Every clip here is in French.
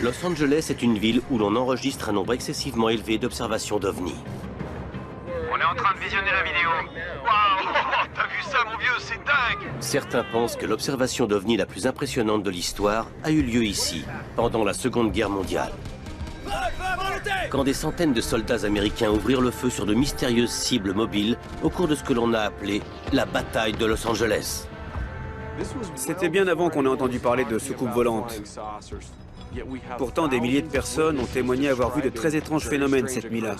Los Angeles est une ville où l'on enregistre un nombre excessivement élevé d'observations d'OVNI. On est en train de visionner la vidéo. Waouh! T'as vu ça, mon vieux? C'est dingue! Certains pensent que l'observation d'OVNI la plus impressionnante de l'histoire a eu lieu ici, pendant la Seconde Guerre mondiale. Quand des centaines de soldats américains ouvrirent le feu sur de mystérieuses cibles mobiles au cours de ce que l'on a appelé la bataille de Los Angeles. C'était bien avant qu'on ait entendu parler de soucoupes volantes. Pourtant, des milliers de personnes ont témoigné avoir vu de très étranges phénomènes cette nuit-là.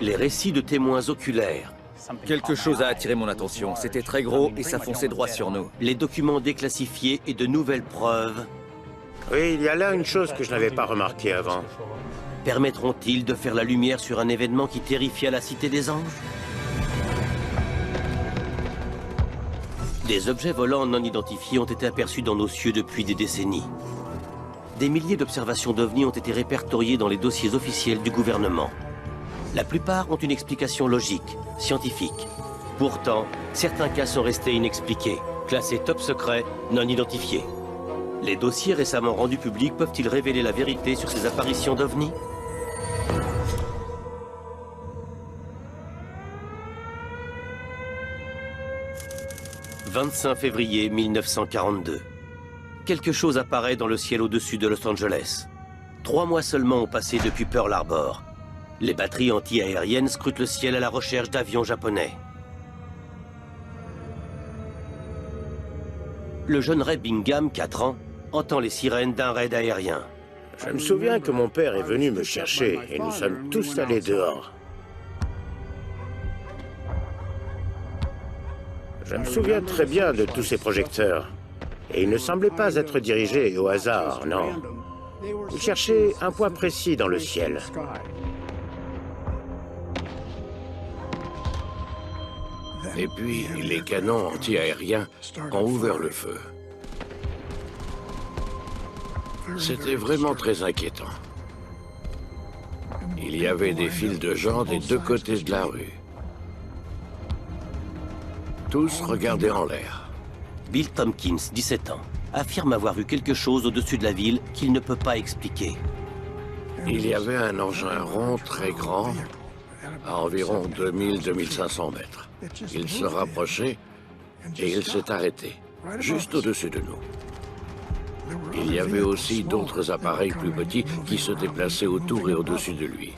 Les récits de témoins oculaires, Quelque chose a attiré mon attention. C'était très gros et ça fonçait droit sur nous. les documents déclassifiés et de nouvelles preuves Oui, il y a là une chose que je n'avais pas remarquée avant. permettront-ils de faire la lumière sur un événement qui terrifiait la Cité des Anges? Des objets volants non identifiés ont été aperçus dans nos cieux depuis des décennies. Des milliers d'observations d'OVNI ont été répertoriées dans les dossiers officiels du gouvernement. La plupart ont une explication logique, scientifique. Pourtant, certains cas sont restés inexpliqués, classés top secret, non identifiés. Les dossiers récemment rendus publics peuvent-ils révéler la vérité sur ces apparitions d'OVNI? « 25 février 1942. Quelque chose apparaît dans le ciel au-dessus de Los Angeles. 3 mois seulement ont passé depuis Pearl Harbor. Les batteries anti-aériennes scrutent le ciel à la recherche d'avions japonais. Le jeune Ray Bingham, 4 ans, entend les sirènes d'un raid aérien. Je me souviens que mon père est venu me chercher et nous sommes tous allés dehors. Je me souviens très bien de tous ces projecteurs. Et ils ne semblaient pas être dirigés au hasard, non. Ils cherchaient un point précis dans le ciel. Et puis, les canons anti-aériens ont ouvert le feu. C'était vraiment très inquiétant. Il y avait des files de gens des deux côtés de la rue. Tous regardaient en l'air. Bill Tompkins, 17 ans, affirme avoir vu quelque chose au-dessus de la ville qu'il ne peut pas expliquer. Il y avait un engin rond très grand, à environ 2000-2500 mètres. Il se rapprochait et il s'est arrêté, juste au-dessus de nous. Il y avait aussi d'autres appareils plus petits qui se déplaçaient autour et au-dessus de lui.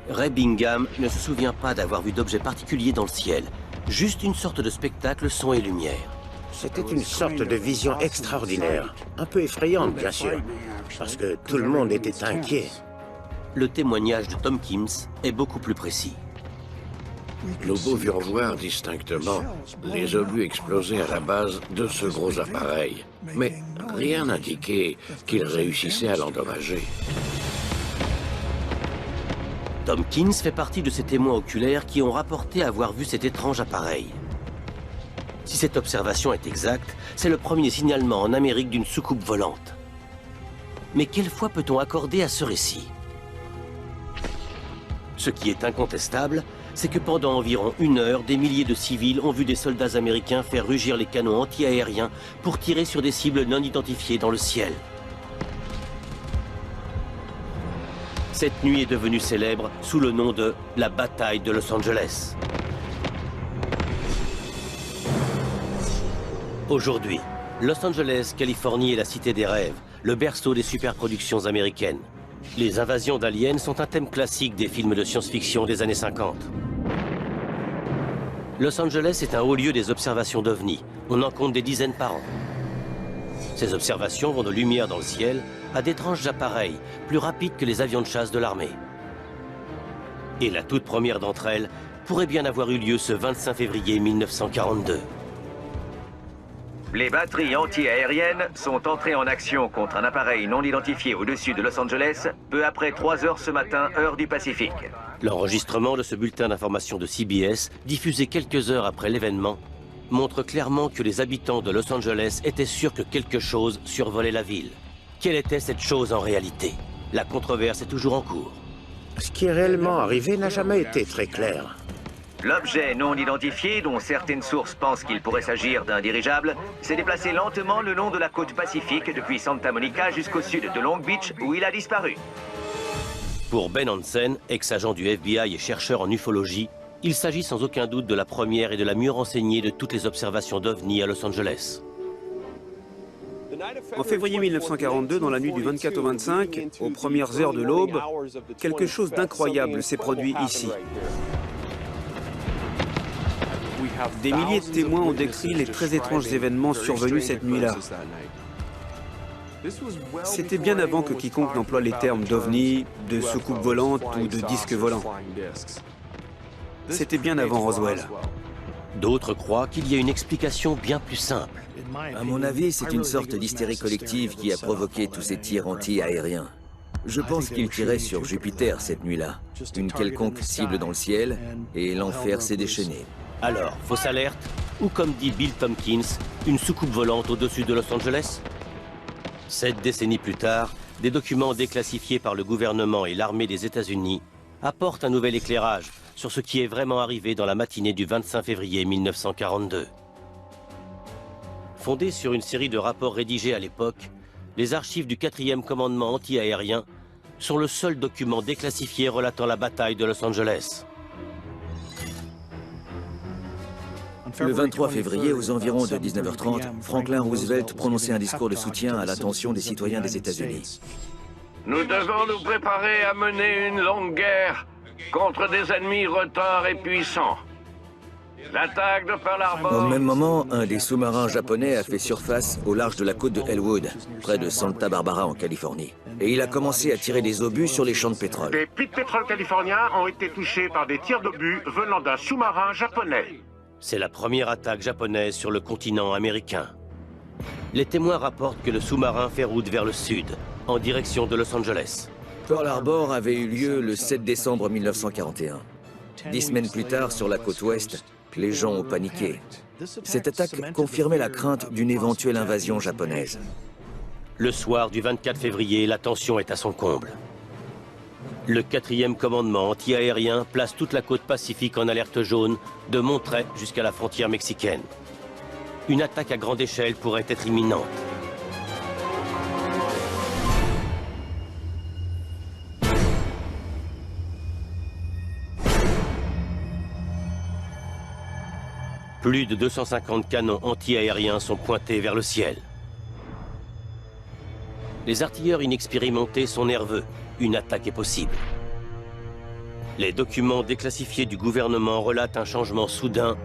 Ray Bingham ne se souvient pas d'avoir vu d'objets particuliers dans le ciel, juste une sorte de spectacle son et lumière. C'était une sorte de vision extraordinaire, un peu effrayante bien sûr, parce que tout le monde était inquiet. Le témoignage de Tompkins est beaucoup plus précis. Nous pouvions voir distinctement les obus exploser à la base de ce gros appareil, mais rien n'indiquait qu'ils réussissaient à l'endommager. Tompkins fait partie de ces témoins oculaires qui ont rapporté avoir vu cet étrange appareil. Si cette observation est exacte, c'est le premier signalement en Amérique d'une soucoupe volante. Mais quelle foi peut-on accorder à ce récit? Ce qui est incontestable, c'est que pendant environ 1 heure, des milliers de civils ont vu des soldats américains faire rugir les canons anti-aériens pour tirer sur des cibles non identifiées dans le ciel. Cette nuit est devenue célèbre sous le nom de la bataille de Los Angeles. Aujourd'hui, Los Angeles, Californie est la cité des rêves, le berceau des superproductions américaines. Les invasions d'aliens sont un thème classique des films de science-fiction des années 50. Los Angeles est un haut lieu des observations d'OVNI. On en compte des dizaines par an. Ces observations vont de lumière dans le ciel à d'étranges appareils, plus rapides que les avions de chasse de l'armée. Et la toute première d'entre elles pourrait bien avoir eu lieu ce 25 février 1942. Les batteries anti-aériennes sont entrées en action contre un appareil non identifié au-dessus de Los Angeles, peu après 3 heures ce matin, heure du Pacifique. L'enregistrement de ce bulletin d'information de CBS, diffusé quelques heures après l'événement, montre clairement que les habitants de Los Angeles étaient sûrs que quelque chose survolait la ville. Quelle était cette chose en réalité? La controverse est toujours en cours. Ce qui est réellement arrivé n'a jamais été très clair. L'objet non identifié, dont certaines sources pensent qu'il pourrait s'agir d'un dirigeable, s'est déplacé lentement le long de la côte pacifique depuis Santa Monica jusqu'au sud de Long Beach, où il a disparu. Pour Ben Hansen, ex-agent du FBI et chercheur en ufologie, il s'agit sans aucun doute de la première et de la mieux renseignée de toutes les observations d'OVNI à Los Angeles. En février 1942, dans la nuit du 24 au 25, aux premières heures de l'aube, quelque chose d'incroyable s'est produit ici. Des milliers de témoins ont décrit les très étranges événements survenus cette nuit-là. C'était bien avant que quiconque n'emploie les termes d'OVNI, de soucoupe volante ou de disque volant. C'était bien avant Roswell. D'autres croient qu'il y a une explication bien plus simple. À mon avis, c'est une sorte d'hystérie collective qui a provoqué tous ces tirs anti-aériens. Je pense qu'ils tiraient sur Jupiter cette nuit-là. Une quelconque cible dans le ciel, et l'enfer s'est déchaîné. Alors, fausse alerte, ou comme dit Bill Tompkins, une soucoupe volante au-dessus de Los Angeles? 7 décennies plus tard, des documents déclassifiés par le gouvernement et l'armée des États-Unis apportent un nouvel éclairage sur ce qui est vraiment arrivé dans la matinée du 25 février 1942. Fondés sur une série de rapports rédigés à l'époque, les archives du 4e commandement anti-aérien sont le seul document déclassifié relatant la bataille de Los Angeles. Le 23 février, aux environs de 19h30, Franklin Roosevelt prononçait un discours de soutien à l'attention des citoyens des États-Unis. Nous devons nous préparer à mener une longue guerre contre des ennemis retors et puissants. L'attaque de Pearl Harbor... Au même moment, un des sous-marins japonais a fait surface au large de la côte de Elwood, près de Santa Barbara en Californie. Et il a commencé à tirer des obus sur les champs de pétrole. Des puits de pétrole californiens ont été touchés par des tirs d'obus venant d'un sous-marin japonais. C'est la première attaque japonaise sur le continent américain. Les témoins rapportent que le sous-marin fait route vers le sud, en direction de Los Angeles. Pearl Harbor avait eu lieu le 7 décembre 1941. 10 semaines plus tard, sur la côte ouest, les gens ont paniqué. Cette attaque confirmait la crainte d'une éventuelle invasion japonaise. Le soir du 24 février, la tension est à son comble. Le 4e commandement anti-aérien place toute la côte pacifique en alerte jaune, de Monterey jusqu'à la frontière mexicaine. Une attaque à grande échelle pourrait être imminente. Plus de 250 canons anti-aériens sont pointés vers le ciel. Les artilleurs inexpérimentés sont nerveux. Une attaque est possible. Les documents déclassifiés du gouvernement relatent un changement soudain,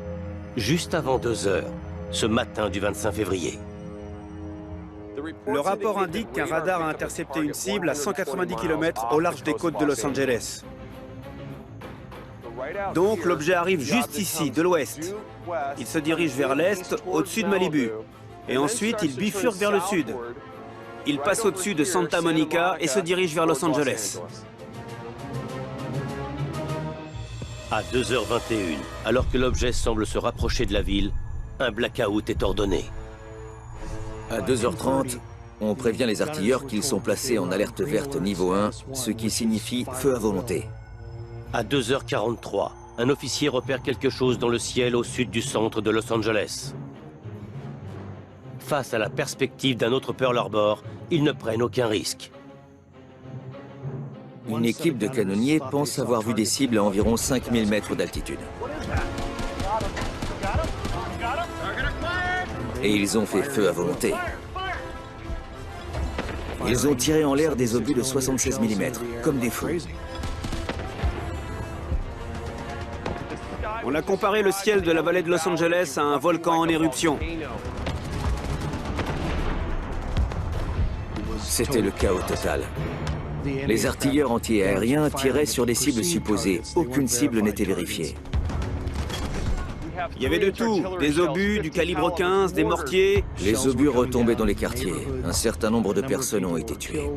juste avant 2 heures, ce matin du 25 février. Le rapport indique qu'un radar a intercepté une cible à 190 km au large des côtes de Los Angeles. Donc l'objet arrive juste ici, de l'ouest. Il se dirige vers l'est, au-dessus de Malibu. Et ensuite, il bifurque vers le sud. Il passe au-dessus de Santa Monica et se dirige vers Los Angeles. À 2h21, alors que l'objet semble se rapprocher de la ville, un blackout est ordonné. À 2h30, on prévient les artilleurs qu'ils sont placés en alerte verte niveau 1, ce qui signifie feu à volonté. À 2h43, un officier repère quelque chose dans le ciel au sud du centre de Los Angeles. Face à la perspective d'un autre Pearl Harbor, ils ne prennent aucun risque. Une équipe de canonniers pense avoir vu des cibles à environ 5000 mètres d'altitude. Et ils ont fait feu à volonté. Ils ont tiré en l'air des obus de 76 mm, comme des fous. On a comparé le ciel de la vallée de Los Angeles à un volcan en éruption. C'était le chaos total. Les artilleurs anti-aériens tiraient sur des cibles supposées. Aucune cible n'était vérifiée. Il y avait de tout, des obus, du calibre 15, des mortiers. Les obus retombaient dans les quartiers. Un certain nombre de personnes ont été tuées.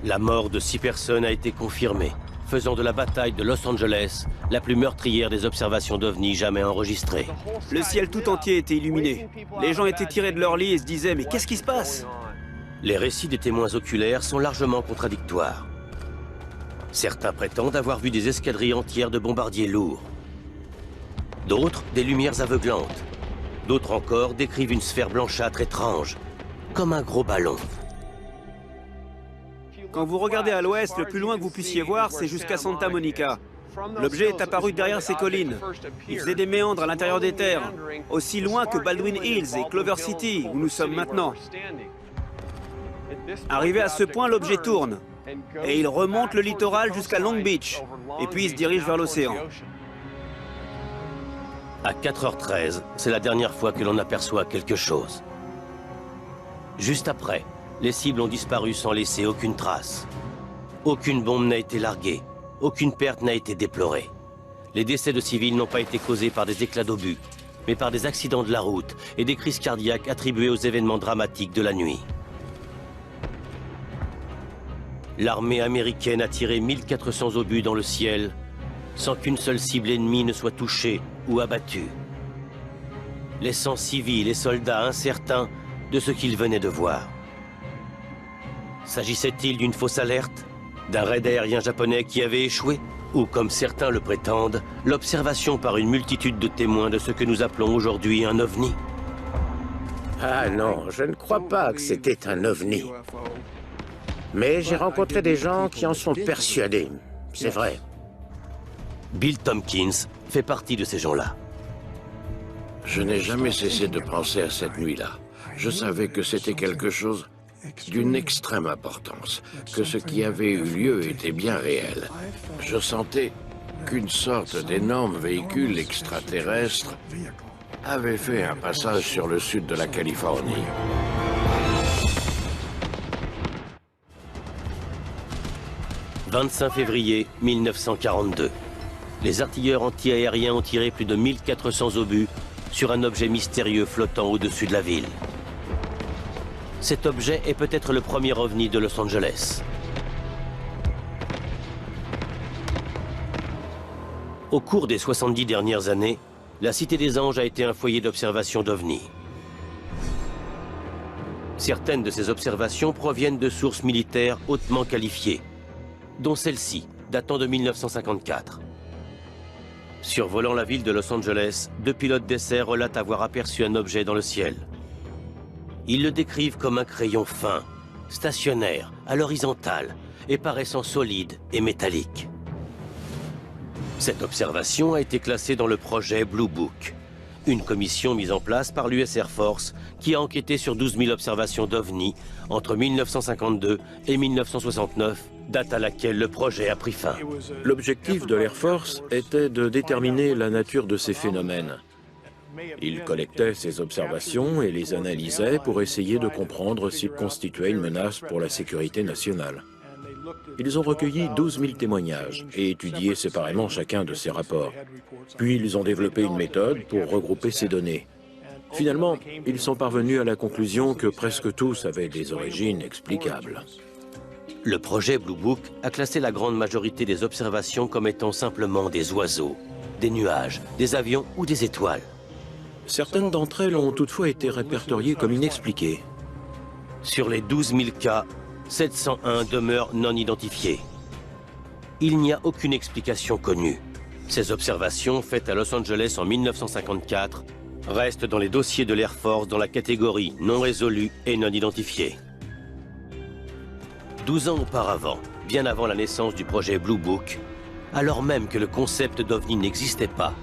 La mort de 6 personnes a été confirmée, faisant de la bataille de Los Angeles la plus meurtrière des observations d'OVNI jamais enregistrées. Le ciel tout entier était illuminé. Les gens étaient tirés de leur lit et se disaient « Mais qu'est-ce qui se passe ?» Les récits des témoins oculaires sont largement contradictoires. Certains prétendent avoir vu des escadrilles entières de bombardiers lourds. D'autres, des lumières aveuglantes. D'autres encore décrivent une sphère blanchâtre étrange, comme un gros ballon. Quand vous regardez à l'ouest, le plus loin que vous puissiez voir, c'est jusqu'à Santa Monica. L'objet est apparu derrière ces collines. Il faisait des méandres à l'intérieur des terres, aussi loin que Baldwin Hills et Clover City, où nous sommes maintenant. Arrivé à ce point, l'objet tourne, et il remonte le littoral jusqu'à Long Beach, et puis il se dirige vers l'océan. À 4h13, c'est la dernière fois que l'on aperçoit quelque chose. Juste après, les cibles ont disparu sans laisser aucune trace. Aucune bombe n'a été larguée, aucune perte n'a été déplorée. Les décès de civils n'ont pas été causés par des éclats d'obus, mais par des accidents de la route et des crises cardiaques attribuées aux événements dramatiques de la nuit. L'armée américaine a tiré 1400 obus dans le ciel, sans qu'une seule cible ennemie ne soit touchée ou abattue, laissant civils et soldats incertains de ce qu'ils venaient de voir. S'agissait-il d'une fausse alerte? D'un raid aérien japonais qui avait échoué? Ou, comme certains le prétendent, l'observation par une multitude de témoins de ce que nous appelons aujourd'hui un ovni? Ah non, je ne crois pas que c'était un ovni. Mais j'ai rencontré des gens qui en sont persuadés. C'est vrai. Bill Tompkins fait partie de ces gens-là. Je n'ai jamais cessé de penser à cette nuit-là. Je savais que c'était quelque chose d'une extrême importance, que ce qui avait eu lieu était bien réel. Je sentais qu'une sorte d'énorme véhicule extraterrestre avait fait un passage sur le sud de la Californie. « 25 février 1942. Les artilleurs anti-aériens ont tiré plus de 1400 obus sur un objet mystérieux flottant au-dessus de la ville. Cet objet est peut-être le premier ovni de Los Angeles. Au cours des 70 dernières années, la Cité des Anges a été un foyer d'observation d'ovnis. Certaines de ces observations proviennent de sources militaires hautement qualifiées, dont celle-ci, datant de 1954. Survolant la ville de Los Angeles, 2 pilotes d'essai relatent avoir aperçu un objet dans le ciel. Ils le décrivent comme un crayon fin, stationnaire, à l'horizontale et paraissant solide et métallique. Cette observation a été classée dans le projet Blue Book, une commission mise en place par l'US Air Force qui a enquêté sur 12 000 observations d'OVNI entre 1952 et 1969, date à laquelle le projet a pris fin. L'objectif de l'Air Force était de déterminer la nature de ces phénomènes. Ils collectaient ces observations et les analysaient pour essayer de comprendre s'ils constituaient une menace pour la sécurité nationale. Ils ont recueilli 12 000 témoignages et étudié séparément chacun de ces rapports. Puis ils ont développé une méthode pour regrouper ces données. Finalement, ils sont parvenus à la conclusion que presque tous avaient des origines explicables. Le projet Blue Book a classé la grande majorité des observations comme étant simplement des oiseaux, des nuages, des avions ou des étoiles. Certaines d'entre elles ont toutefois été répertoriées comme inexpliquées. Sur les 12 000 cas, 701 demeurent non identifiés. Il n'y a aucune explication connue. Ces observations, faites à Los Angeles en 1954, restent dans les dossiers de l'Air Force dans la catégorie non résolue et non identifiée. 12 ans auparavant, bien avant la naissance du projet Blue Book, alors même que le concept d'OVNI n'existait pas,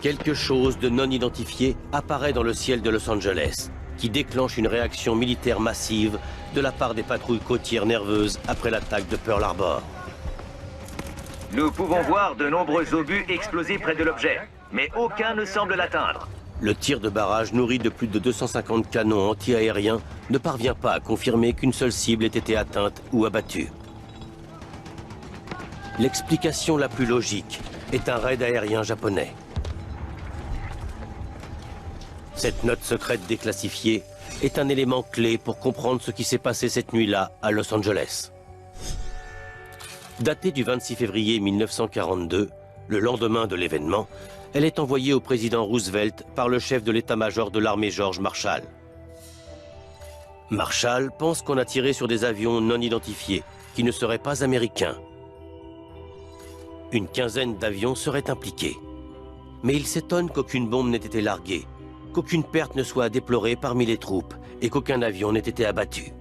quelque chose de non identifié apparaît dans le ciel de Los Angeles, qui déclenche une réaction militaire massive de la part des patrouilles côtières nerveuses après l'attaque de Pearl Harbor. Nous pouvons voir de nombreux obus exploser près de l'objet, mais aucun ne semble l'atteindre. Le tir de barrage nourri de plus de 250 canons anti-aériens ne parvient pas à confirmer qu'une seule cible ait été atteinte ou abattue. L'explication la plus logique est un raid aérien japonais. Cette note secrète déclassifiée est un élément clé pour comprendre ce qui s'est passé cette nuit-là à Los Angeles. Datée du 26 février 1942, le lendemain de l'événement, elle est envoyée au président Roosevelt par le chef de l'état-major de l'armée George Marshall. Marshall pense qu'on a tiré sur des avions non identifiés, qui ne seraient pas américains. Une quinzaine d'avions seraient impliqués. Mais il s'étonne qu'aucune bombe n'ait été larguée, qu'aucune perte ne soit à déplorer parmi les troupes et qu'aucun avion n'ait été abattu.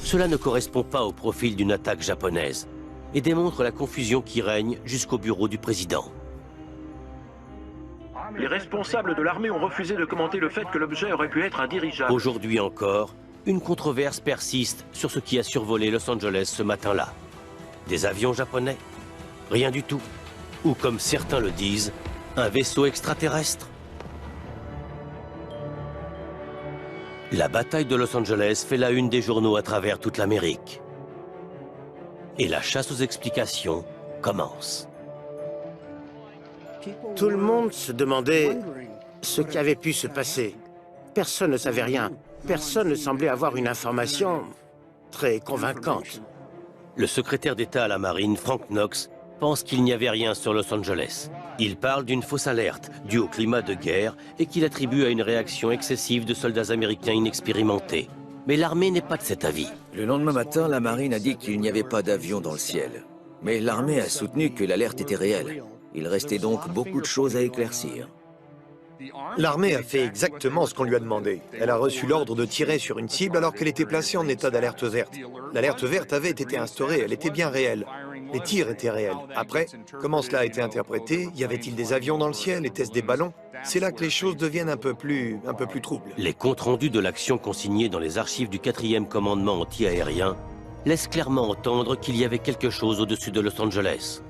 Cela ne correspond pas au profil d'une attaque japonaise et démontre la confusion qui règne jusqu'au bureau du président. Les responsables de l'armée ont refusé de commenter le fait que l'objet aurait pu être un dirigeable. Aujourd'hui encore, une controverse persiste sur ce qui a survolé Los Angeles ce matin-là. Des avions japonais? Rien du tout. Ou comme certains le disent, un vaisseau extraterrestre? La bataille de Los Angeles fait la une des journaux à travers toute l'Amérique. Et la chasse aux explications commence. Tout le monde se demandait ce qui avait pu se passer. Personne ne savait rien. Personne ne semblait avoir une information très convaincante. Le secrétaire d'État à la Marine, Frank Knox, pense qu'il n'y avait rien sur Los Angeles. Il parle d'une fausse alerte due au climat de guerre et qu'il attribue à une réaction excessive de soldats américains inexpérimentés. Mais l'armée n'est pas de cet avis. Le lendemain matin, la marine a dit qu'il n'y avait pas d'avion dans le ciel. Mais l'armée a soutenu que l'alerte était réelle. Il restait donc beaucoup de choses à éclaircir. L'armée a fait exactement ce qu'on lui a demandé. Elle a reçu l'ordre de tirer sur une cible alors qu'elle était placée en état d'alerte verte. L'alerte verte avait été instaurée, elle était bien réelle. Les tirs étaient réels. Après, comment cela a été interprété? Y avait-il des avions dans le ciel? Était-ce des ballons? C'est là que les choses deviennent un peu plus troubles. Les comptes rendus de l'action consignés dans les archives du 4e commandement anti-aérien laissent clairement entendre qu'il y avait quelque chose au-dessus de Los Angeles.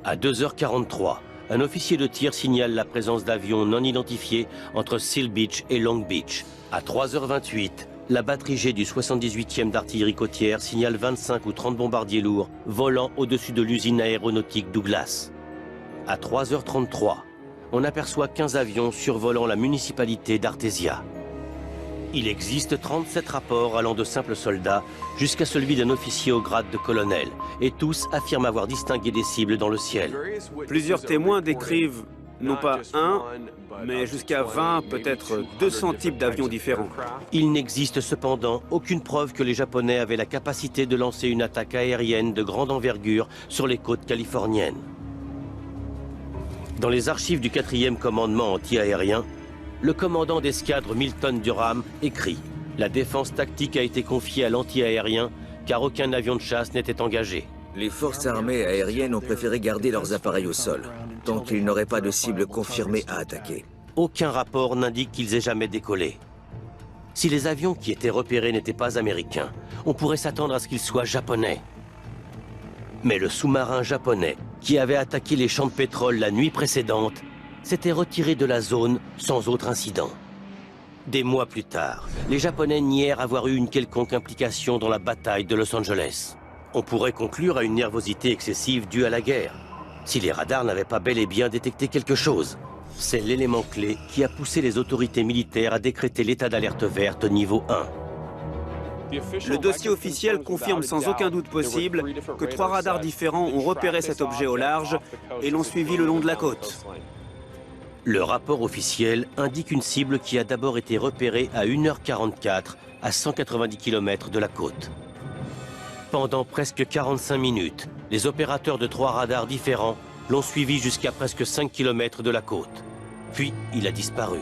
À 2h43, un officier de tir signale la présence d'avions non identifiés entre Seal Beach et Long Beach. À 3h28, la batterie G du 78e d'artillerie côtière signale 25 ou 30 bombardiers lourds volant au-dessus de l'usine aéronautique Douglas. À 3h33, on aperçoit 15 avions survolant la municipalité d'Artesia. Il existe 37 rapports allant de simples soldats jusqu'à celui d'un officier au grade de colonel, et tous affirment avoir distingué des cibles dans le ciel. Plusieurs témoins décrivent non pas un, mais jusqu'à 20, peut-être 200 types d'avions différents. Il n'existe cependant aucune preuve que les Japonais avaient la capacité de lancer une attaque aérienne de grande envergure sur les côtes californiennes. Dans les archives du 4e commandement anti-aérien, le commandant d'escadre Milton Durham écrit « La défense tactique a été confiée à l'anti-aérien car aucun avion de chasse n'était engagé. » Les forces armées aériennes ont préféré garder leurs appareils au sol, tant qu'ils n'auraient pas de cible confirmée à attaquer. Aucun rapport n'indique qu'ils aient jamais décollé. Si les avions qui étaient repérés n'étaient pas américains, on pourrait s'attendre à ce qu'ils soient japonais. Mais le sous-marin japonais, qui avait attaqué les champs de pétrole la nuit précédente, s'était retiré de la zone sans autre incident. Des mois plus tard, les Japonais nièrent avoir eu une quelconque implication dans la bataille de Los Angeles. On pourrait conclure à une nervosité excessive due à la guerre, si les radars n'avaient pas bel et bien détecté quelque chose. C'est l'élément clé qui a poussé les autorités militaires à décréter l'état d'alerte verte niveau 1. Le dossier officiel confirme sans aucun doute possible que 3 radars différents ont repéré cet objet au large et l'ont suivi le long de la côte. Le rapport officiel indique une cible qui a d'abord été repérée à 1h44 à 190 km de la côte. Pendant presque 45 minutes, les opérateurs de 3 radars différents l'ont suivi jusqu'à presque 5 km de la côte. Puis, il a disparu.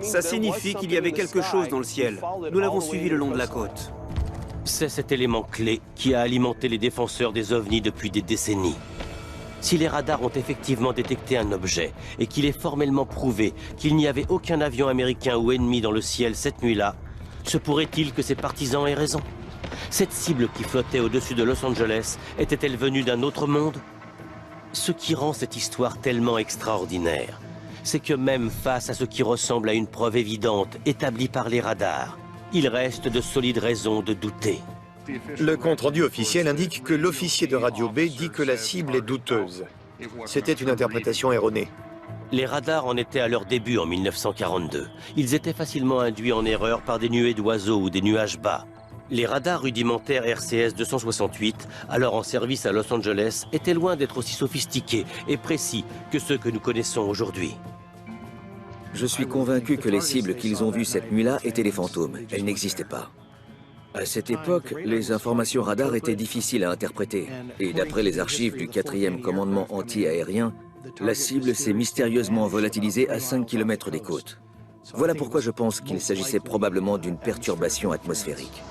Ça signifie qu'il y avait quelque chose dans le ciel. Nous l'avons suivi le long de la côte. C'est cet élément clé qui a alimenté les défenseurs des ovnis depuis des décennies. Si les radars ont effectivement détecté un objet et qu'il est formellement prouvé qu'il n'y avait aucun avion américain ou ennemi dans le ciel cette nuit-là, se pourrait-il que ses partisans aient raison? Cette cible qui flottait au-dessus de Los Angeles était-elle venue d'un autre monde? Ce qui rend cette histoire tellement extraordinaire, c'est que même face à ce qui ressemble à une preuve évidente établie par les radars, il reste de solides raisons de douter. Le compte-rendu officiel indique que l'officier de radio B dit que la cible est douteuse. C'était une interprétation erronée. Les radars en étaient à leur début en 1942. Ils étaient facilement induits en erreur par des nuées d'oiseaux ou des nuages bas. Les radars rudimentaires RCS 268, alors en service à Los Angeles, étaient loin d'être aussi sophistiqués et précis que ceux que nous connaissons aujourd'hui. Je suis convaincu que les cibles qu'ils ont vues cette nuit-là étaient des fantômes. Elles n'existaient pas. À cette époque, les informations radar étaient difficiles à interpréter. Et d'après les archives du 4e commandement anti-aérien, La cible s'est mystérieusement volatilisée à 5 km des côtes. Voilà pourquoi je pense qu'il s'agissait probablement d'une perturbation atmosphérique.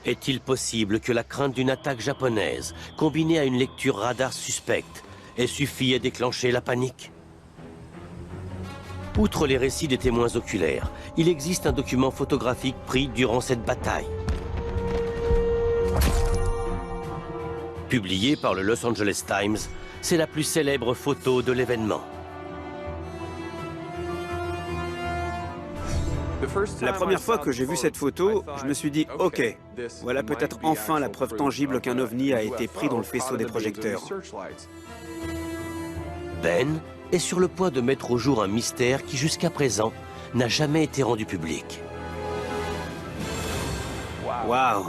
Est-il possible que la crainte d'une attaque japonaise, combinée à une lecture radar suspecte, ait suffi à déclencher la panique? Outre les récits des témoins oculaires, il existe un document photographique pris durant cette bataille. Publié par le Los Angeles Times, c'est la plus célèbre photo de l'événement. La première fois que j'ai vu cette photo, je me suis dit « Ok, voilà peut-être enfin la preuve tangible qu'un ovni a été pris dans le faisceau des projecteurs. » Ben est sur le point de mettre au jour un mystère qui jusqu'à présent n'a jamais été rendu public. Waouh!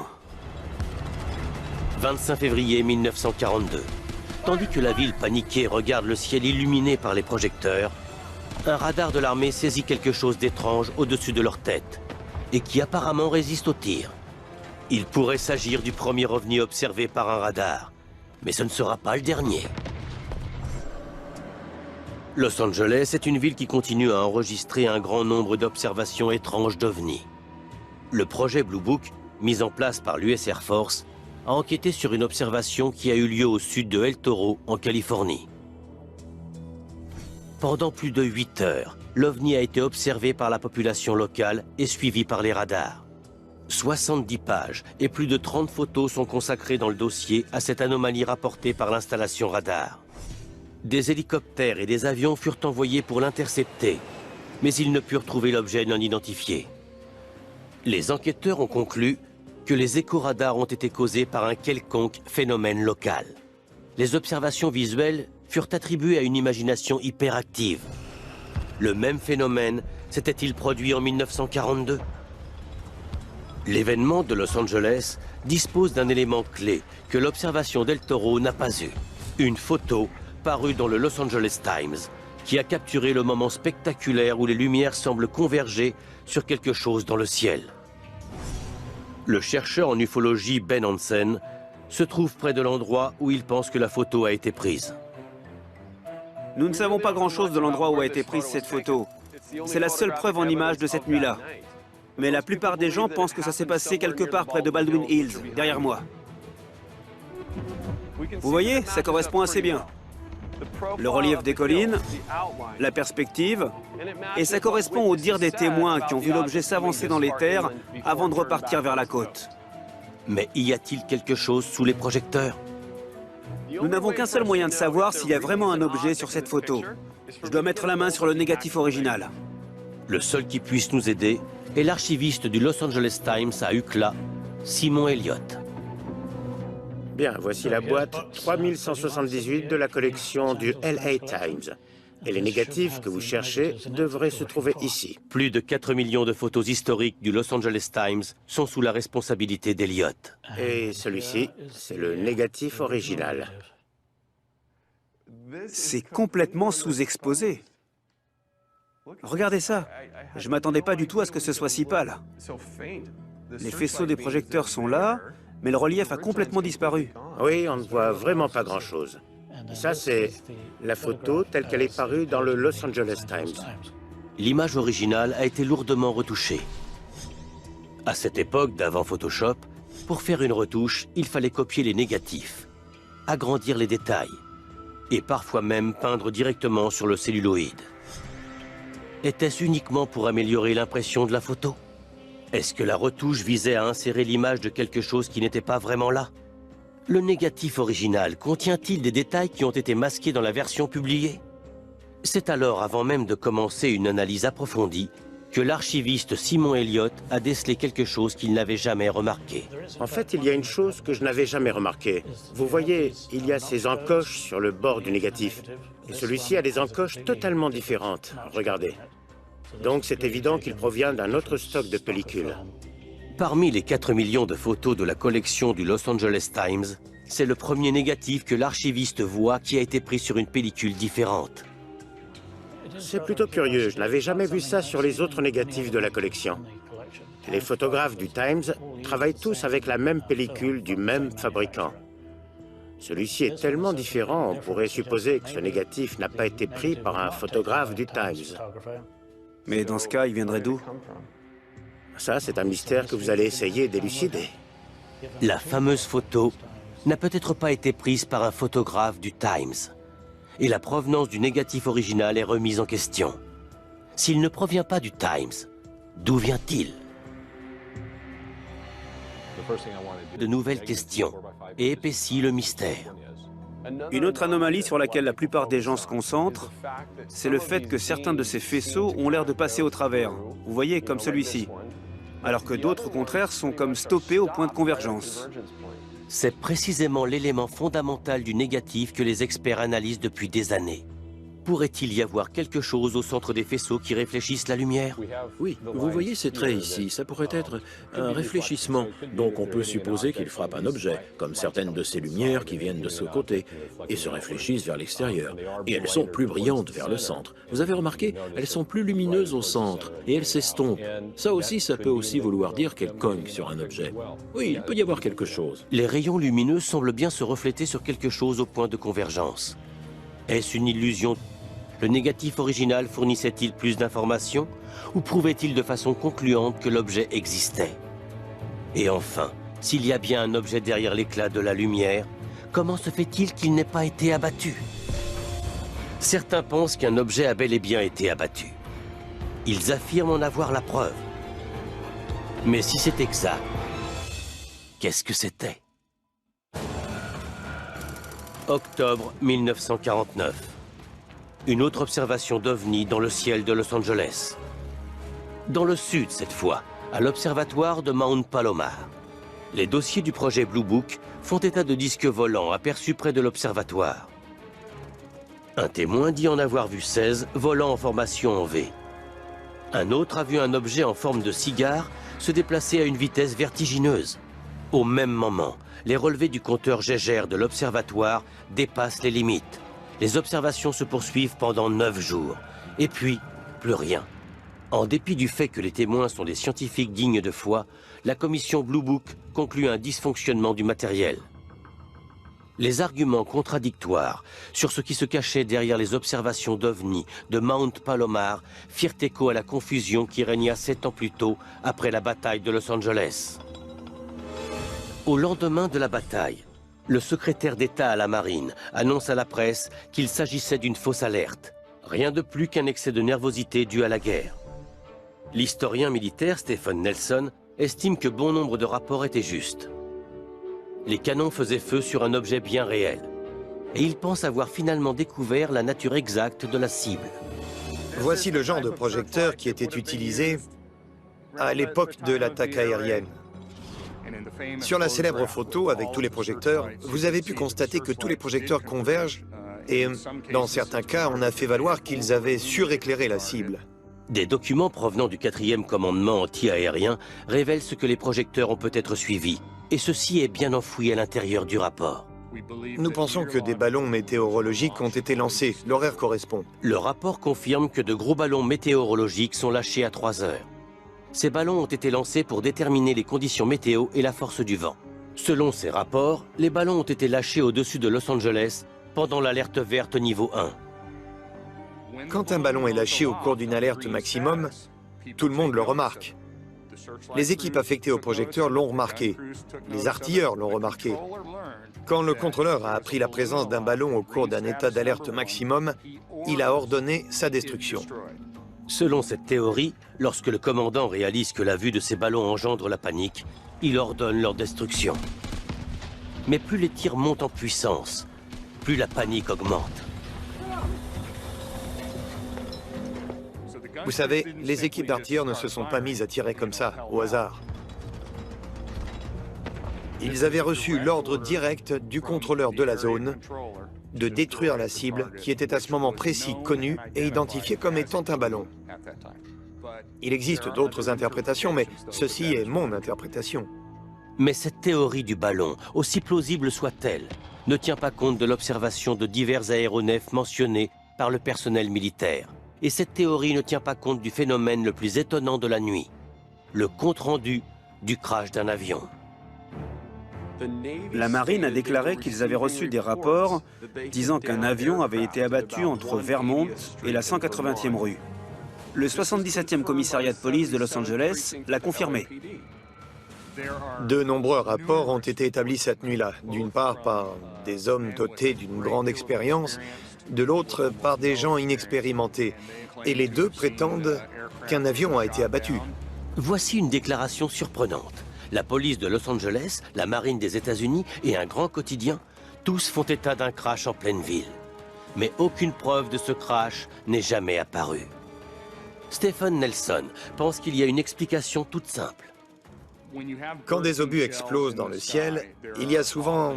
25 février 1942. Tandis que la ville paniquée regarde le ciel illuminé par les projecteurs, un radar de l'armée saisit quelque chose d'étrange au-dessus de leur tête et qui apparemment résiste au tir. Il pourrait s'agir du premier ovni observé par un radar, mais ce ne sera pas le dernier. Los Angeles est une ville qui continue à enregistrer un grand nombre d'observations étranges d'ovnis. Le projet Blue Book, mis en place par l'US Air Force, a enquêté sur une observation qui a eu lieu au sud de El Toro, en Californie. Pendant plus de 8 heures, l'OVNI a été observé par la population locale et suivi par les radars. 70 pages et plus de 30 photos sont consacrées dans le dossier à cette anomalie rapportée par l'installation radar. Des hélicoptères et des avions furent envoyés pour l'intercepter, mais ils ne purent trouver l'objet non identifié. Les enquêteurs ont conclu que les écho-radars ont été causés par un quelconque phénomène local. Les observations visuelles furent attribuées à une imagination hyperactive. Le même phénomène s'était-il produit en 1942? L'événement de Los Angeles dispose d'un élément clé que l'observation d'El Toro n'a pas eu. Une photo parue dans le Los Angeles Times qui a capturé le moment spectaculaire où les lumières semblent converger sur quelque chose dans le ciel. Le chercheur en ufologie Ben Hansen se trouve près de l'endroit où il pense que la photo a été prise. Nous ne savons pas grand-chose de l'endroit où a été prise cette photo. C'est la seule preuve en image de cette nuit-là. Mais la plupart des gens pensent que ça s'est passé quelque part près de Baldwin Hills, derrière moi. Vous voyez, ça correspond assez bien. Le relief des collines, la perspective, et ça correspond au dire des témoins qui ont vu l'objet s'avancer dans les terres avant de repartir vers la côte. Mais y a-t-il quelque chose sous les projecteurs? Nous n'avons qu'un seul moyen de savoir s'il y a vraiment un objet sur cette photo. Je dois mettre la main sur le négatif original. Le seul qui puisse nous aider est l'archiviste du Los Angeles Times à UCLA, Simon Elliott. Bien, voici la boîte 3178 de la collection du LA Times. Et les négatifs que vous cherchez devraient se trouver ici. Plus de 4 millions de photos historiques du Los Angeles Times sont sous la responsabilité d'Elliott. Et celui-ci, c'est le négatif original. C'est complètement sous-exposé. Regardez ça. Je m'attendais pas du tout à ce que ce soit si pâle. Les faisceaux des projecteurs sont là, mais le relief a complètement disparu. Oui, on ne voit vraiment pas grand-chose. Ça, c'est la photo telle qu'elle est parue dans le Los Angeles Times. L'image originale a été lourdement retouchée. À cette époque d'avant Photoshop, pour faire une retouche, il fallait copier les négatifs, agrandir les détails, et parfois même peindre directement sur le celluloïd. Était-ce uniquement pour améliorer l'impression de la photo? Est-ce que la retouche visait à insérer l'image de quelque chose qui n'était pas vraiment là? Le négatif original contient-il des détails qui ont été masqués dans la version publiée? C'est alors, avant même de commencer une analyse approfondie, que l'archiviste Simon Elliott a décelé quelque chose qu'il n'avait jamais remarqué. En fait, il y a une chose que je n'avais jamais remarquée. Vous voyez, il y a ces encoches sur le bord du négatif. Et celui-ci a des encoches totalement différentes. Regardez. Donc c'est évident qu'il provient d'un autre stock de pellicules. Parmi les 4 millions de photos de la collection du Los Angeles Times, c'est le premier négatif que l'archiviste voit qui a été pris sur une pellicule différente. C'est plutôt curieux, je n'avais jamais vu ça sur les autres négatifs de la collection. Les photographes du Times travaillent tous avec la même pellicule du même fabricant. Celui-ci est tellement différent, on pourrait supposer que ce négatif n'a pas été pris par un photographe du Times. Mais dans ce cas, il viendrait d'où? Ça, c'est un mystère que vous allez essayer d'élucider. La fameuse photo n'a peut-être pas été prise par un photographe du Times. Et la provenance du négatif original est remise en question. S'il ne provient pas du Times, d'où vient-il? De nouvelles questions et épaissit le mystère. Une autre anomalie sur laquelle la plupart des gens se concentrent, c'est le fait que certains de ces faisceaux ont l'air de passer au travers. Vous voyez, comme celui-ci. Alors que d'autres, au contraire, sont comme stoppés au point de convergence. C'est précisément l'élément fondamental du négatif que les experts analysent depuis des années. Pourrait-il y avoir quelque chose au centre des faisceaux qui réfléchissent la lumière? Oui, vous voyez ces traits ici, ça pourrait être un réfléchissement. Donc on peut supposer qu'il frappe un objet, comme certaines de ces lumières qui viennent de ce côté, et se réfléchissent vers l'extérieur. Et elles sont plus brillantes vers le centre. Vous avez remarqué, elles sont plus lumineuses au centre, et elles s'estompent. Ça aussi, ça peut aussi vouloir dire qu'elles cognent sur un objet. Oui, il peut y avoir quelque chose. Les rayons lumineux semblent bien se refléter sur quelque chose au point de convergence. Est-ce une illusion? Le négatif original fournissait-il plus d'informations ou prouvait-il de façon concluante que l'objet existait? Et enfin, s'il y a bien un objet derrière l'éclat de la lumière, comment se fait-il qu'il n'ait pas été abattu? Certains pensent qu'un objet a bel et bien été abattu. Ils affirment en avoir la preuve. Mais si c'est exact, qu'est-ce que c'était? Octobre 1949. Une autre observation d'OVNI dans le ciel de Los Angeles. Dans le sud, cette fois, à l'observatoire de Mount Palomar. Les dossiers du projet Blue Book font état de disques volants aperçus près de l'observatoire. Un témoin dit en avoir vu 16 volant en formation en V. Un autre a vu un objet en forme de cigare se déplacer à une vitesse vertigineuse. Au même moment, les relevés du compteur Geiger de l'observatoire dépassent les limites. Les observations se poursuivent pendant 9 jours. Et puis, plus rien. En dépit du fait que les témoins sont des scientifiques dignes de foi, la commission Blue Book conclut un dysfonctionnement du matériel. Les arguments contradictoires sur ce qui se cachait derrière les observations d'OVNI de Mount Palomar firent écho à la confusion qui régna 7 ans plus tôt après la bataille de Los Angeles. Au lendemain de la bataille, le secrétaire d'État à la Marine annonce à la presse qu'il s'agissait d'une fausse alerte. Rien de plus qu'un excès de nervosité dû à la guerre. L'historien militaire Stephen Nelson estime que bon nombre de rapports étaient justes. Les canons faisaient feu sur un objet bien réel. Et il pense avoir finalement découvert la nature exacte de la cible. Voici le genre de projecteur qui était utilisé à l'époque de l'attaque aérienne. Sur la célèbre photo avec tous les projecteurs, vous avez pu constater que tous les projecteurs convergent et, dans certains cas, on a fait valoir qu'ils avaient suréclairé la cible. Des documents provenant du 4e commandement anti-aérien révèlent ce que les projecteurs ont peut-être suivi, et ceci est bien enfoui à l'intérieur du rapport. Nous pensons que des ballons météorologiques ont été lancés. L'horaire correspond. Le rapport confirme que de gros ballons météorologiques sont lâchés à 3 heures. Ces ballons ont été lancés pour déterminer les conditions météo et la force du vent. Selon ces rapports, les ballons ont été lâchés au-dessus de Los Angeles pendant l'alerte verte niveau 1. Quand un ballon est lâché au cours d'une alerte maximum, tout le monde le remarque. Les équipes affectées au projecteur l'ont remarqué. Les artilleurs l'ont remarqué. Quand le contrôleur a appris la présence d'un ballon au cours d'un état d'alerte maximum, il a ordonné sa destruction. Selon cette théorie, lorsque le commandant réalise que la vue de ces ballons engendre la panique, il ordonne leur destruction. Mais plus les tirs montent en puissance, plus la panique augmente. Vous savez, les équipes d'artilleurs ne se sont pas mises à tirer comme ça, au hasard. Ils avaient reçu l'ordre direct du contrôleur de la zone de détruire la cible qui était à ce moment précis connue et identifiée comme étant un ballon. Il existe d'autres interprétations, mais ceci est mon interprétation. Mais cette théorie du ballon, aussi plausible soit-elle, ne tient pas compte de l'observation de divers aéronefs mentionnés par le personnel militaire. Et cette théorie ne tient pas compte du phénomène le plus étonnant de la nuit, le compte-rendu du crash d'un avion. La marine a déclaré qu'ils avaient reçu des rapports disant qu'un avion avait été abattu entre Vermont et la 180e rue. Le 77e commissariat de police de Los Angeles l'a confirmé. De nombreux rapports ont été établis cette nuit-là, d'une part par des hommes dotés d'une grande expérience, de l'autre par des gens inexpérimentés. Et les deux prétendent qu'un avion a été abattu. Voici une déclaration surprenante. La police de Los Angeles, la marine des États-Unis et un grand quotidien, tous font état d'un crash en pleine ville. Mais aucune preuve de ce crash n'est jamais apparue. Stephen Nelson pense qu'il y a une explication toute simple. Quand des obus explosent dans le ciel, il y a souvent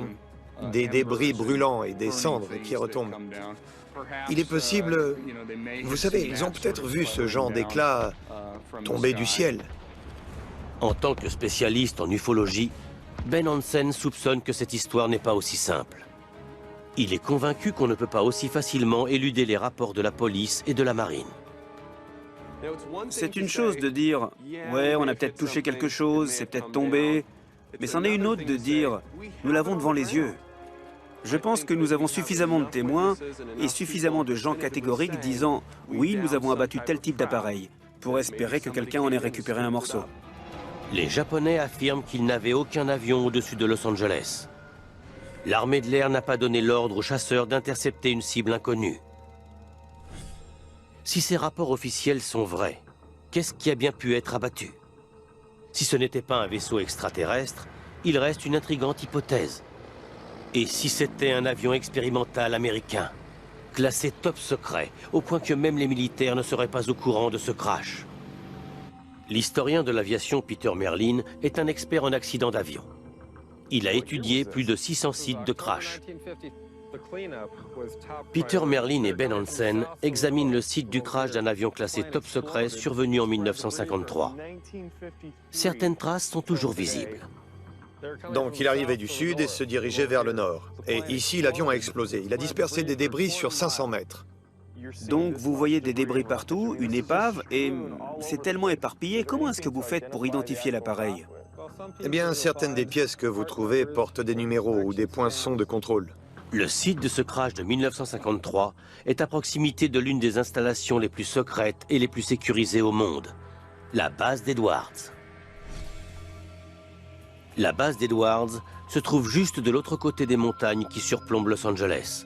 des débris brûlants et des cendres qui retombent. Il est possible... Vous savez, ils ont peut-être vu ce genre d'éclat tomber du ciel. En tant que spécialiste en ufologie, Ben Hansen soupçonne que cette histoire n'est pas aussi simple. Il est convaincu qu'on ne peut pas aussi facilement éluder les rapports de la police et de la marine. C'est une chose de dire « ouais, on a peut-être touché quelque chose, c'est peut-être tombé », mais c'en est une autre de dire « nous l'avons devant les yeux ». Je pense que nous avons suffisamment de témoins et suffisamment de gens catégoriques disant « oui, nous avons abattu tel type d'appareil » pour espérer que quelqu'un en ait récupéré un morceau. Les Japonais affirment qu'ils n'avaient aucun avion au-dessus de Los Angeles. L'armée de l'air n'a pas donné l'ordre aux chasseurs d'intercepter une cible inconnue. Si ces rapports officiels sont vrais, qu'est-ce qui a bien pu être abattu? Si ce n'était pas un vaisseau extraterrestre, il reste une intrigante hypothèse. Et si c'était un avion expérimental américain, classé top secret, au point que même les militaires ne seraient pas au courant de ce crash? L'historien de l'aviation Peter Merlin est un expert en accidents d'avion. Il a étudié plus de 600 sites de crash. Peter Merlin et Ben Hansen examinent le site du crash d'un avion classé top secret survenu en 1953. Certaines traces sont toujours visibles. Donc il arrivait du sud et se dirigeait vers le nord. Et ici, l'avion a explosé. Il a dispersé des débris sur 500 mètres. Donc vous voyez des débris partout, une épave, et c'est tellement éparpillé. Comment est-ce que vous faites pour identifier l'appareil? Eh bien, certaines des pièces que vous trouvez portent des numéros ou des poinçons de contrôle. Le site de ce crash de 1953 est à proximité de l'une des installations les plus secrètes et les plus sécurisées au monde, la base d'Edwards. La base d'Edwards se trouve juste de l'autre côté des montagnes qui surplombent Los Angeles.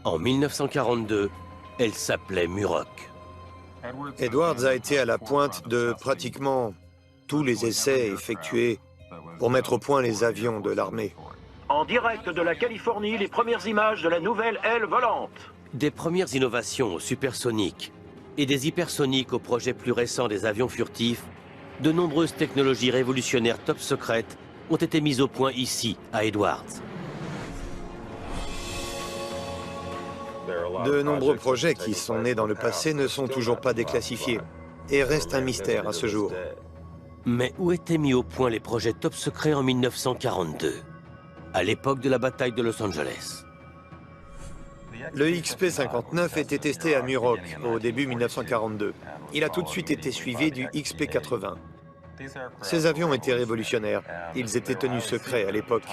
En 1942, elle s'appelait Muroc. Edwards a été à la pointe de pratiquement tous les essais effectués pour mettre au point les avions de l'armée. En direct de la Californie, les premières images de la nouvelle aile volante. Des premières innovations au supersonique et des hypersoniques au projet plus récent des avions furtifs, de nombreuses technologies révolutionnaires top secrètes ont été mises au point ici, à Edwards. De nombreux projets qui sont nés dans le passé ne sont toujours pas déclassifiés et restent un mystère à ce jour. Mais où étaient mis au point les projets top secrets en 1942, à l'époque de la bataille de Los Angeles? Le XP-59 était testé à Muroc au début 1942. Il a tout de suite été suivi du XP-80. Ces avions étaient révolutionnaires. Ils étaient tenus secrets à l'époque.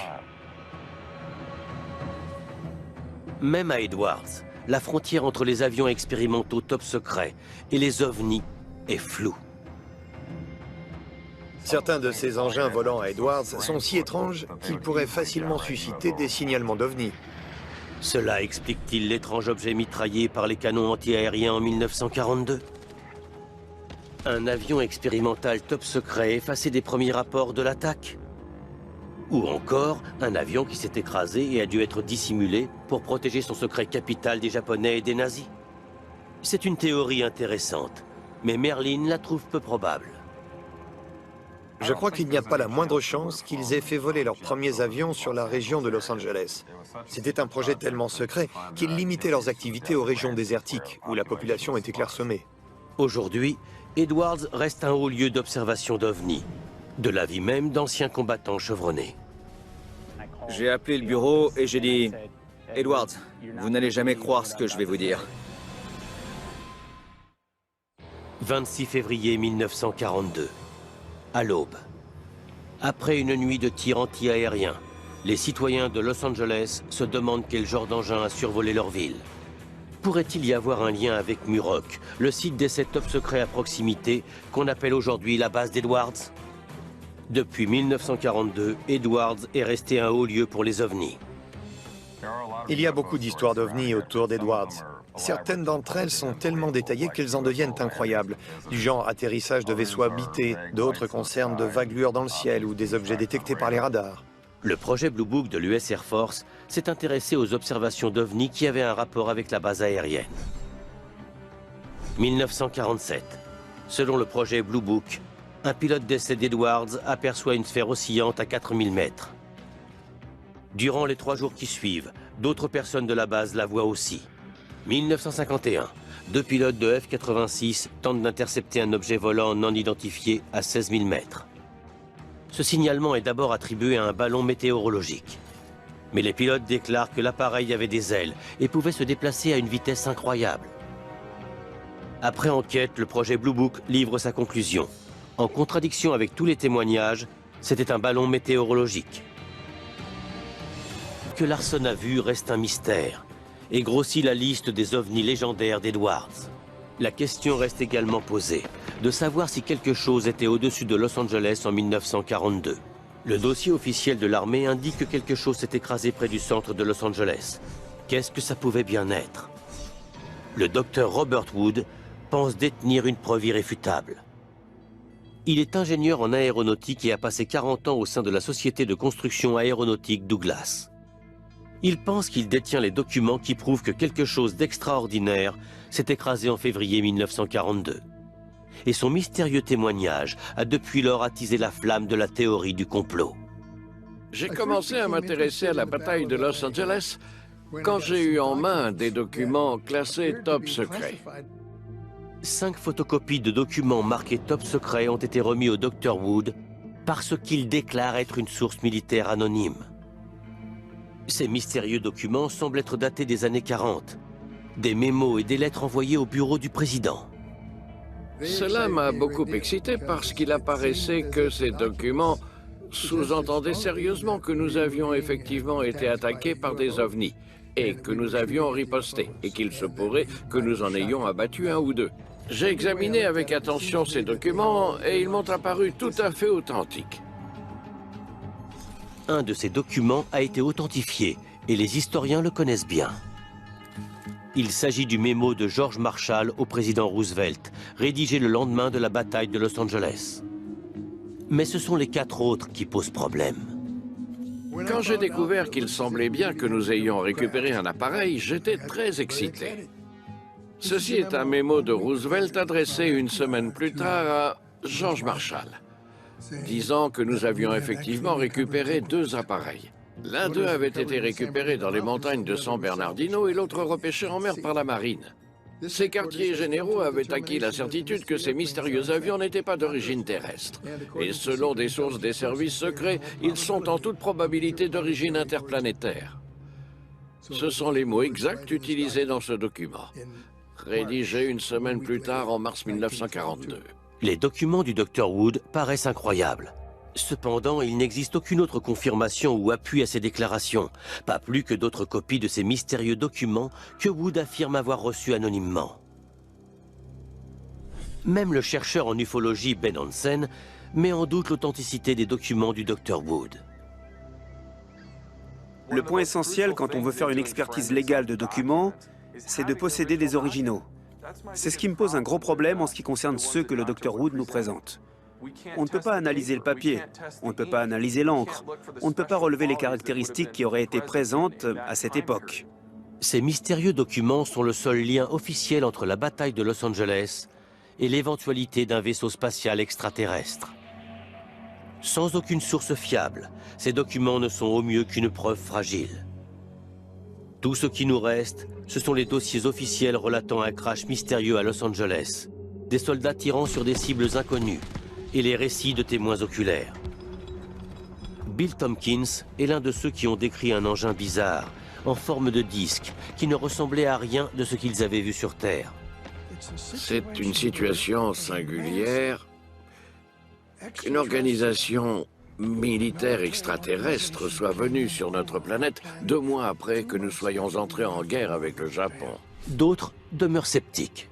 Même à Edwards, la frontière entre les avions expérimentaux top secrets et les ovnis est floue. Certains de ces engins volants à Edwards sont si étranges qu'ils pourraient facilement susciter des signalements d'ovnis. Cela explique-t-il l'étrange objet mitraillé par les canons antiaériens en 1942? Un avion expérimental top secret effacé des premiers rapports de l'attaque? Ou encore, un avion qui s'est écrasé et a dû être dissimulé pour protéger son secret capital des Japonais et des nazis? C'est une théorie intéressante, mais Merlin la trouve peu probable. Je crois qu'il n'y a pas la moindre chance qu'ils aient fait voler leurs premiers avions sur la région de Los Angeles. C'était un projet tellement secret qu'ils limitaient leurs activités aux régions désertiques, où la population était clairsemée. Aujourd'hui, Edwards reste un haut lieu d'observation d'ovnis, de l'avis même d'anciens combattants chevronnés. J'ai appelé le bureau et j'ai dit « Edwards, vous n'allez jamais croire ce que je vais vous dire. » 26 février 1942, à l'aube. Après une nuit de tirs anti-aériens, Les citoyens de Los Angeles se demandent quel genre d'engin a survolé leur ville. Pourrait-il y avoir un lien avec Muroc, le site d'essai top secret à proximité qu'on appelle aujourd'hui la base d'Edwards? Depuis 1942, Edwards est resté un haut lieu pour les ovnis. Il y a beaucoup d'histoires d'ovnis autour d'Edwards. Certaines d'entre elles sont tellement détaillées qu'elles en deviennent incroyables. Du genre atterrissage de vaisseaux habités, d'autres concernent de vagues lueurs dans le ciel ou des objets détectés par les radars. Le projet Blue Book de l'US Air Force s'est intéressé aux observations d'ovnis qui avaient un rapport avec la base aérienne. 1947. Selon le projet Blue Book, un pilote d'essai d'Edwards aperçoit une sphère oscillante à 4000 mètres. Durant les 3 jours qui suivent, d'autres personnes de la base la voient aussi. 1951. 2 pilotes de F-86 tentent d'intercepter un objet volant non identifié à 16 000 mètres. Ce signalement est d'abord attribué à un ballon météorologique. Mais les pilotes déclarent que l'appareil avait des ailes et pouvait se déplacer à une vitesse incroyable. Après enquête, le projet Blue Book livre sa conclusion. En contradiction avec tous les témoignages, c'était un ballon météorologique. Que Larson a vu reste un mystère et grossit la liste des ovnis légendaires d'Edwards. La question reste également posée, de savoir si quelque chose était au-dessus de Los Angeles en 1942. Le dossier officiel de l'armée indique que quelque chose s'est écrasé près du centre de Los Angeles. Qu'est-ce que ça pouvait bien être? Le docteur Robert Wood pense détenir une preuve irréfutable. Il est ingénieur en aéronautique et a passé 40 ans au sein de la société de construction aéronautique Douglas. Il pense qu'il détient les documents qui prouvent que quelque chose d'extraordinaire s'est écrasé en février 1942. Et son mystérieux témoignage a depuis lors attisé la flamme de la théorie du complot. J'ai commencé à m'intéresser à la bataille de Los Angeles quand j'ai eu en main des documents classés top secret. 5 photocopies de documents marqués top secret ont été remis au Dr Wood parce qu'il déclare être une source militaire anonyme. Ces mystérieux documents semblent être datés des années 40. Des mémos et des lettres envoyées au bureau du président. Cela m'a beaucoup excité parce qu'il apparaissait que ces documents sous-entendaient sérieusement que nous avions effectivement été attaqués par des ovnis et que nous avions riposté et qu'il se pourrait que nous en ayons abattu un ou deux. J'ai examiné avec attention ces documents et ils m'ont apparu tout à fait authentiques. Un de ces documents a été authentifié et les historiens le connaissent bien. Il s'agit du mémo de George Marshall au président Roosevelt, rédigé le lendemain de la bataille de Los Angeles. Mais ce sont les 4 autres qui posent problème. Quand j'ai découvert qu'il semblait bien que nous ayons récupéré un appareil, j'étais très excité. Ceci est un mémo de Roosevelt adressé une semaine plus tard à George Marshall, disant que nous avions effectivement récupéré 2 appareils. L'un d'eux avait été récupéré dans les montagnes de San Bernardino et l'autre repêché en mer par la marine. Ces quartiers généraux avaient acquis la certitude que ces mystérieux avions n'étaient pas d'origine terrestre. Et selon des sources des services secrets, ils sont en toute probabilité d'origine interplanétaire. Ce sont les mots exacts utilisés dans ce document, rédigé une semaine plus tard en mars 1942. Les documents du Dr Wood paraissent incroyables. Cependant, il n'existe aucune autre confirmation ou appui à ces déclarations, pas plus que d'autres copies de ces mystérieux documents que Wood affirme avoir reçus anonymement. Même le chercheur en ufologie Ben Hansen met en doute l'authenticité des documents du Dr Wood. Le point essentiel quand on veut faire une expertise légale de documents, c'est de posséder des originaux. C'est ce qui me pose un gros problème en ce qui concerne ceux que le Dr Wood nous présente. On ne peut pas analyser le papier, on ne peut pas analyser l'encre, on ne peut pas relever les caractéristiques qui auraient été présentes à cette époque. Ces mystérieux documents sont le seul lien officiel entre la bataille de Los Angeles et l'éventualité d'un vaisseau spatial extraterrestre. Sans aucune source fiable, ces documents ne sont au mieux qu'une preuve fragile. Tout ce qui nous reste, ce sont les dossiers officiels relatant un crash mystérieux à Los Angeles, des soldats tirant sur des cibles inconnues, et les récits de témoins oculaires. Bill Tompkins est l'un de ceux qui ont décrit un engin bizarre, en forme de disque, qui ne ressemblait à rien de ce qu'ils avaient vu sur Terre. C'est une situation singulière qu'une organisation militaire extraterrestre soit venu sur notre planète 2 mois après que nous soyons entrés en guerre avec le Japon. D'autres demeurent sceptiques.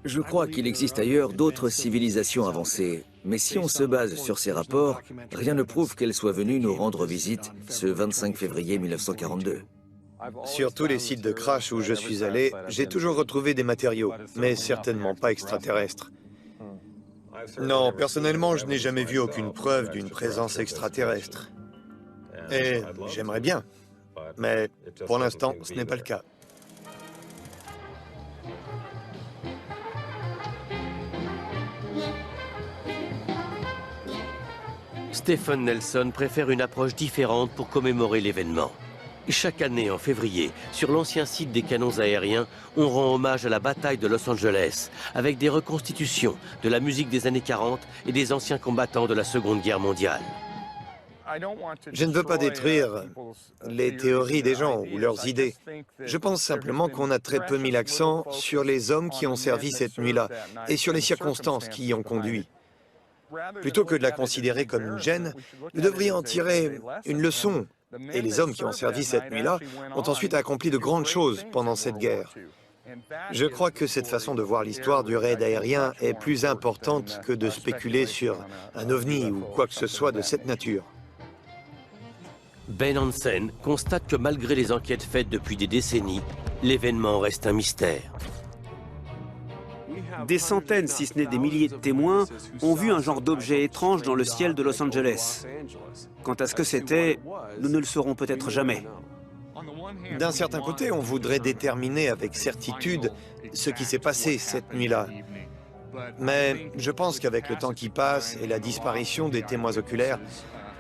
Je crois qu'il existe ailleurs d'autres civilisations avancées, mais si on se base sur ces rapports, rien ne prouve qu'elles soient venues nous rendre visite ce 25 février 1942. Sur tous les sites de crash où je suis allé, j'ai toujours retrouvé des matériaux, mais certainement pas extraterrestres. Non, personnellement, je n'ai jamais vu aucune preuve d'une présence extraterrestre. Et j'aimerais bien, mais pour l'instant, ce n'est pas le cas. Stephen Nelson préfère une approche différente pour commémorer l'événement. Chaque année, en février, sur l'ancien site des canons aériens, on rend hommage à la bataille de Los Angeles, avec des reconstitutions de la musique des années 40 et des anciens combattants de la Seconde Guerre mondiale. Je ne veux pas détruire les théories des gens ou leurs idées. Je pense simplement qu'on a très peu mis l'accent sur les hommes qui ont servi cette nuit-là et sur les circonstances qui y ont conduit. Plutôt que de la considérer comme une gêne, nous devrions en tirer une leçon. Et les hommes qui ont servi cette nuit-là ont ensuite accompli de grandes choses pendant cette guerre. Je crois que cette façon de voir l'histoire du raid aérien est plus importante que de spéculer sur un ovni ou quoi que ce soit de cette nature. Ben Hansen constate que malgré les enquêtes faites depuis des décennies, l'événement reste un mystère. Des centaines, si ce n'est des milliers de témoins, ont vu un genre d'objet étrange dans le ciel de Los Angeles. Quant à ce que c'était, nous ne le saurons peut-être jamais. D'un certain côté, on voudrait déterminer avec certitude ce qui s'est passé cette nuit-là. Mais je pense qu'avec le temps qui passe et la disparition des témoins oculaires,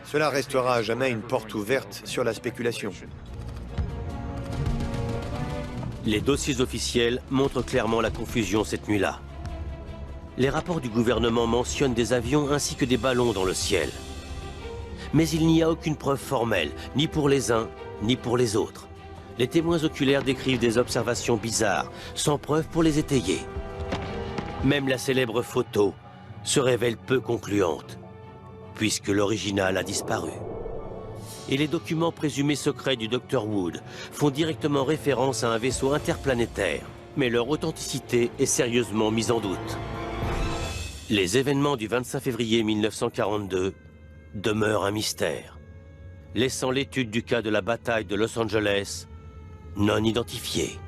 cela restera à jamais une porte ouverte sur la spéculation. Les dossiers officiels montrent clairement la confusion cette nuit-là. Les rapports du gouvernement mentionnent des avions ainsi que des ballons dans le ciel. Mais il n'y a aucune preuve formelle, ni pour les uns, ni pour les autres. Les témoins oculaires décrivent des observations bizarres, sans preuve pour les étayer. Même la célèbre photo se révèle peu concluante, puisque l'original a disparu. Et les documents présumés secrets du Dr Wood font directement référence à un vaisseau interplanétaire, mais leur authenticité est sérieusement mise en doute. Les événements du 25 février 1942 demeurent un mystère, laissant l'étude du cas de la bataille de Los Angeles non identifiée.